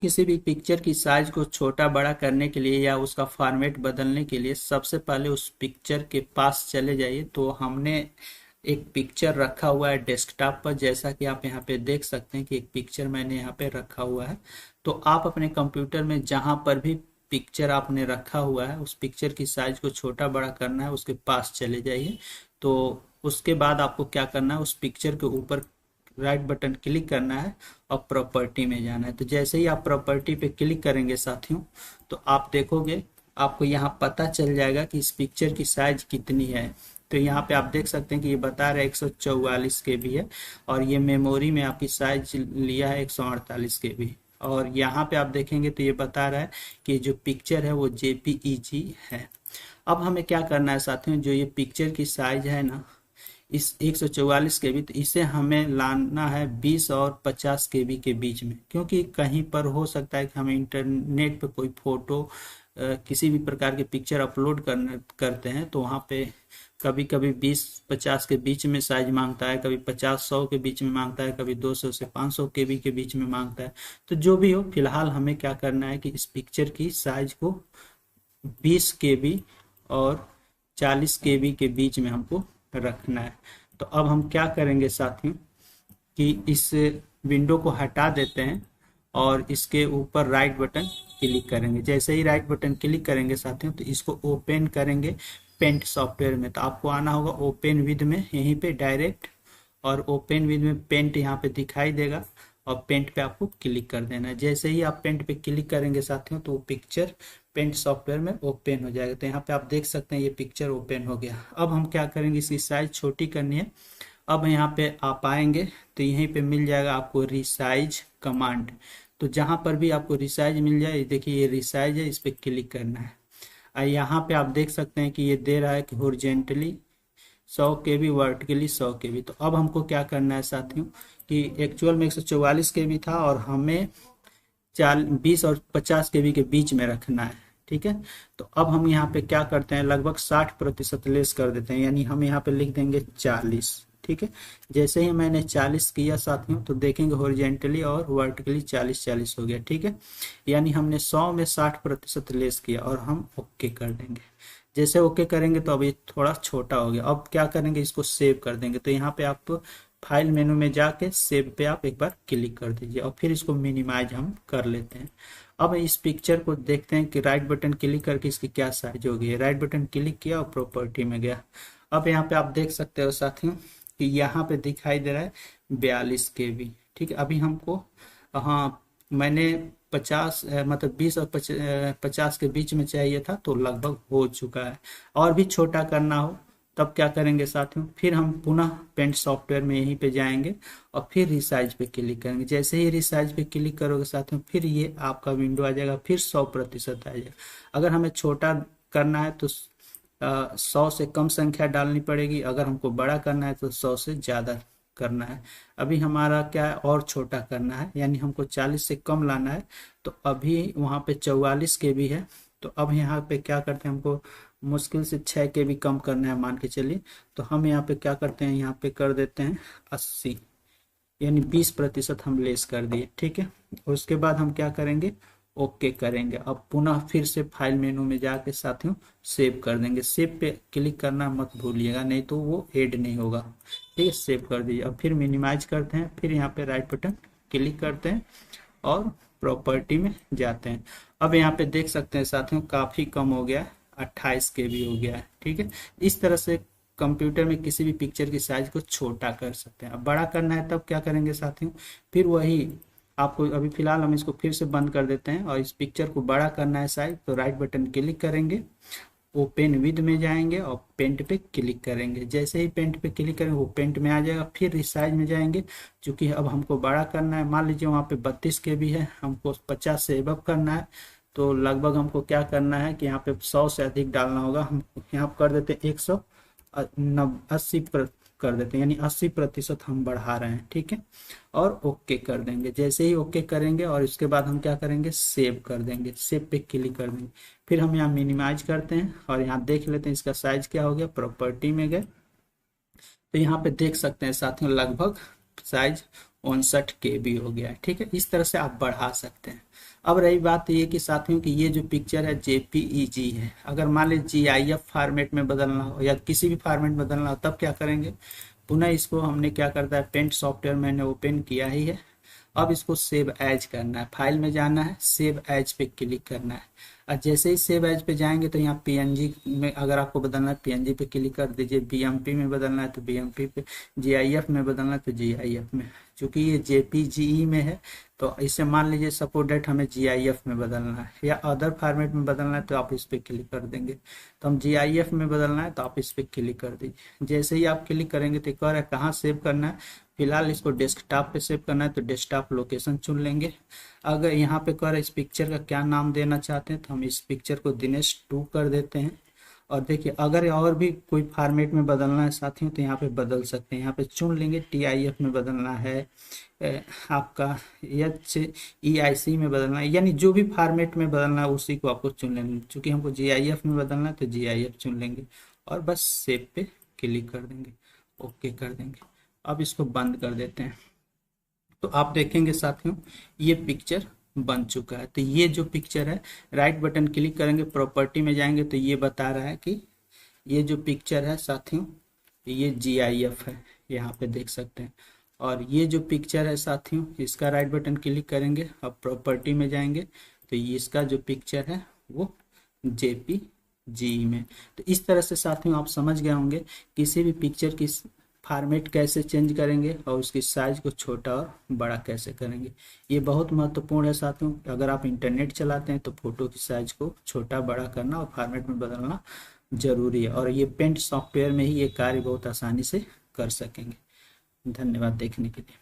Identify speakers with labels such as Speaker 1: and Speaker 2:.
Speaker 1: किसी भी पिक्चर की साइज को छोटा बड़ा करने के लिए या उसका फॉर्मेट बदलने के लिए सबसे पहले उस पिक्चर के पास चले जाइए। तो हमने एक पिक्चर रखा हुआ है डेस्कटॉप पर, जैसा कि आप यहाँ पे देख सकते हैं कि एक पिक्चर मैंने यहाँ पे रखा हुआ है। तो आप अपने कंप्यूटर में जहाँ पर भी पिक्चर आपने रखा हुआ है उस पिक्चर की साइज को छोटा बड़ा करना है, उसके पास चले जाइए। तो उसके बाद आपको क्या करना है, उस पिक्चर के ऊपर राइट बटन क्लिक करना है और प्रॉपर्टी में जाना है। तो जैसे ही आप प्रॉपर्टी पे क्लिक करेंगे साथियों, तो आप देखोगे आपको यहाँ पता चल जाएगा कि इस पिक्चर की साइज कितनी है। तो यहाँ पे आप देख सकते हैं कि ये बता रहा है 144 KB है, और ये मेमोरी में आपकी साइज लिया है 148 KB। और यहाँ पे आप देखेंगे तो ये बता रहा है कि जो पिक्चर है वो JPEG है। अब हमें क्या करना है साथियों, जो ये पिक्चर की साइज है ना इस 144 KB, तो इसे हमें लाना है 20 और 50 KB के बीच में, क्योंकि कहीं पर हो सकता है कि हम इंटरनेट पे कोई फोटो किसी भी प्रकार के पिक्चर अपलोड करते हैं तो वहाँ पे कभी कभी 20-50 के बीच में साइज मांगता है, कभी 50-100 के बीच में मांगता है, कभी 200 से 500 KB के बीच में मांगता है। तो जो भी हो, फिलहाल हमें क्या करना है कि इस पिक्चर की साइज को 20 KB और 40 KB के बीच में हमको रखना है। तो अब हम क्या करेंगे साथियों कि इस विंडो को हटा देते हैं और इसके ऊपर राइट बटन क्लिक करेंगे। जैसे ही राइट बटन क्लिक करेंगे साथियों, तो इसको ओपन करेंगे पेंट सॉफ्टवेयर में। तो आपको आना होगा ओपन विद में, यहीं पे डायरेक्ट, और ओपन विद में पेंट यहाँ पे दिखाई देगा और पेंट पे आपको क्लिक कर देना है। जैसे ही आप पेंट पे क्लिक करेंगे साथियों, तो वो पिक्चर पेंट सॉफ्टवेयर में ओपन हो जाएगा। तो यहाँ पे आप देख सकते हैं ये पिक्चर ओपन हो गया। अब हम क्या करेंगे, इसकी साइज छोटी करनी है। अब यहाँ पे आप आएंगे तो यहीं पे मिल जाएगा आपको रिसाइज कमांड। तो जहाँ पर भी आपको रिसाइज मिल जाए, देखिए ये रिसाइज है, इस पे क्लिक करना है। और यहाँ पे आप देख सकते हैं कि ये दे रहा है कि हॉरिजॉन्टली 100 KB, वर्टिकली 100 KB। तो अब हमको क्या करना है साथियों कि एक्चुअल में 144 KB था और हमें 20 और 50 KB के बीच में रखना है। ठीक है, तो अब हम यहाँ पे क्या करते हैं, लगभग 60% लेस कर देते हैं, यानी हम यहाँ पे लिख देंगे 40। ठीक है, जैसे ही मैंने 40 किया साथियों, तो देखेंगे हॉरिजॉन्टली और वर्टिकली 40-40 हो गया। ठीक है, यानी हमने 100 में 60% लेस किया और हम ओके कर देंगे। जैसे ओके करेंगे तो अभी थोड़ा छोटा हो गया। अब क्या करेंगे, इसको सेव कर देंगे। तो यहाँ पे आप फाइल मेनू में जाके सेव पे आप एक बार क्लिक कर दीजिए और फिर इसको मिनिमाइज हम कर लेते हैं। अब इस पिक्चर को देखते हैं कि राइट बटन क्लिक करके इसकी क्या साइज हो गई है। राइट बटन क्लिक किया और प्रॉपर्टी में गया। अब यहाँ पे आप देख सकते हो साथियों कि यहाँ पे दिखाई दे रहा है 42 KB। ठीक है, अभी हमको, हाँ, मैंने 50 मतलब 20 और 50 के बीच में चाहिए था, तो लगभग हो चुका है। और भी छोटा करना हो तब क्या करेंगे साथियों, फिर हम पुनः पेंट सॉफ्टवेयर में यहीं पे जाएंगे और फिर रिसाइज पे क्लिक करेंगे। जैसे ही रिसाइज पे क्लिक करोगे साथियों, फिर ये आपका विंडो आ जाएगा, फिर 100% आ जाएगा। अगर हमें छोटा करना है तो 100 से कम संख्या डालनी पड़ेगी, अगर हमको बड़ा करना है तो 100 से ज़्यादा करना है। अभी हमारा क्या है, और छोटा करना है, यानी हमको 40 से कम लाना है। तो अभी वहाँ पे 44 KB है। तो अब यहाँ पे क्या करते हैं, हमको मुश्किल से 6 KB कम करना है, मान के चलिए। तो हम यहाँ पे क्या करते हैं, यहाँ पे कर देते हैं 80, यानी 20% हम लेस कर दिए। ठीक है, उसके बाद हम क्या करेंगे, ओके करेंगे। अब पुनः फिर से फाइल मेनू में जाके साथियों सेव कर देंगे। सेव पे क्लिक करना मत भूलिएगा, नहीं तो वो ऐड नहीं होगा। ठीक है, सेव कर दीजिए। अब फिर मिनिमाइज करते हैं, फिर यहाँ पे राइट बटन क्लिक करते हैं और प्रॉपर्टी में जाते हैं। अब यहाँ पे देख सकते हैं साथियों काफ़ी कम हो गया है, 28 KB हो गया है। ठीक है, इस तरह से कंप्यूटर में किसी भी पिक्चर की साइज को छोटा कर सकते हैं। अब बड़ा करना है तब क्या करेंगे साथियों, फिर वही आपको, अभी फिलहाल हम इसको फिर से बंद कर देते हैं और इस पिक्चर को बड़ा करना है साइज, तो राइट बटन क्लिक करेंगे, ओपन विद में जाएंगे और पेंट पे क्लिक करेंगे। जैसे ही पेंट पे क्लिक करेंगे वो पेंट में आ जाएगा। फिर रिसाइज में जाएंगे, क्योंकि अब हमको बड़ा करना है। मान लीजिए वहाँ पे 32 KB है, हमको 50 से एबव करना है, तो लगभग हमको क्या करना है कि यहाँ पे 100 से अधिक डालना होगा। हम यहाँ कर देते हैं 180 कर देते हैं, यानी 80% हम बढ़ा रहे हैं। ठीक है, और ओके कर देंगे। जैसे ही ओके करेंगे और इसके बाद हम क्या करेंगे, सेव कर देंगे, सेव पे क्लिक कर देंगे। फिर हम यहाँ मिनिमाइज करते हैं और यहाँ देख लेते हैं इसका साइज क्या हो गया। प्रॉपर्टी में गए तो यहाँ पे देख सकते हैं साथियों लगभग साइज 59 KB हो गया है। ठीक है, इस तरह से आप बढ़ा सकते हैं। अब रही बात ये कि साथियों कि ये जो पिक्चर है जेपीईजी है, अगर मान लीजिए जीआईएफ फॉर्मेट में बदलना हो या किसी भी फॉर्मेट में बदलना हो तब क्या करेंगे, पुनः इसको हमने क्या करता है, पेंट सॉफ्टवेयर मैंने ओपन किया ही है। अब इसको सेव एज करना है, फाइल में जाना है, सेव एज पे क्लिक करना है। और जैसे ही सेव एज पे जाएंगे तो यहाँ पीएनजी में अगर आपको बदलना है पीएनजी पे क्लिक कर दीजिए, बीएमपी में बदलना है तो बीएमपी पे, जीआईएफ में बदलना है तो जीआईएफ में। चूंकि ये जेपीजीई में है तो इसे मान लीजिए सपोज डेट हमें जीआईएफ में बदलना है या अदर फॉर्मेट में बदलना है तो आप इस पे क्लिक कर देंगे। तो हम जीआईएफ में बदलना है तो आप इस पे क्लिक कर दीजिए। जैसे ही आप क्लिक करेंगे तो कह रहा है कहाँ सेव करना है, फिलहाल इसको डेस्कटॉप पे सेव करना है तो डेस्कटॉप लोकेशन चुन लेंगे। अगर यहाँ पे कह रहा है इस पिक्चर का क्या नाम देना चाहते हैं तो हम इस पिक्चर को दिनेश 2 कर देते हैं। और देखिए अगर और भी कोई फॉर्मेट में बदलना है साथियों तो यहाँ पे बदल सकते हैं, यहाँ पे चुन लेंगे टीआईएफ में बदलना है, आपका एचईआईसी में बदलना है, यानी जो भी फॉर्मेट में बदलना है उसी को आपको चुन लेंगे। चूंकि हमको जीआईएफ में बदलना है तो जीआईएफ चुन लेंगे और बस सेव पे क्लिक कर देंगे, ओके कर देंगे। अब इसको बंद कर देते हैं तो आप देखेंगे साथियों ये पिक्चर बन चुका है। तो ये जो पिक्चर है, राइट बटन क्लिक करेंगे, प्रॉपर्टी में जाएंगे तो ये बता रहा है कि ये जो पिक्चर है साथियों ये जीआईएफ है, यहाँ पे देख सकते हैं। और ये जो पिक्चर है साथियों इसका राइट बटन क्लिक करेंगे, अब प्रॉपर्टी में जाएंगे तो ये इसका जो पिक्चर है वो जेपीजी में। तो इस तरह से साथियों आप समझ गए होंगे किसी भी पिक्चर की फॉर्मेट कैसे चेंज करेंगे और उसकी साइज को छोटा और बड़ा कैसे करेंगे। ये बहुत महत्वपूर्ण है साथियों, अगर आप इंटरनेट चलाते हैं तो फोटो की साइज को छोटा बड़ा करना और फॉर्मेट में बदलना जरूरी है। और ये पेंट सॉफ्टवेयर में ही ये कार्य बहुत आसानी से कर सकेंगे। धन्यवाद देखने के लिए।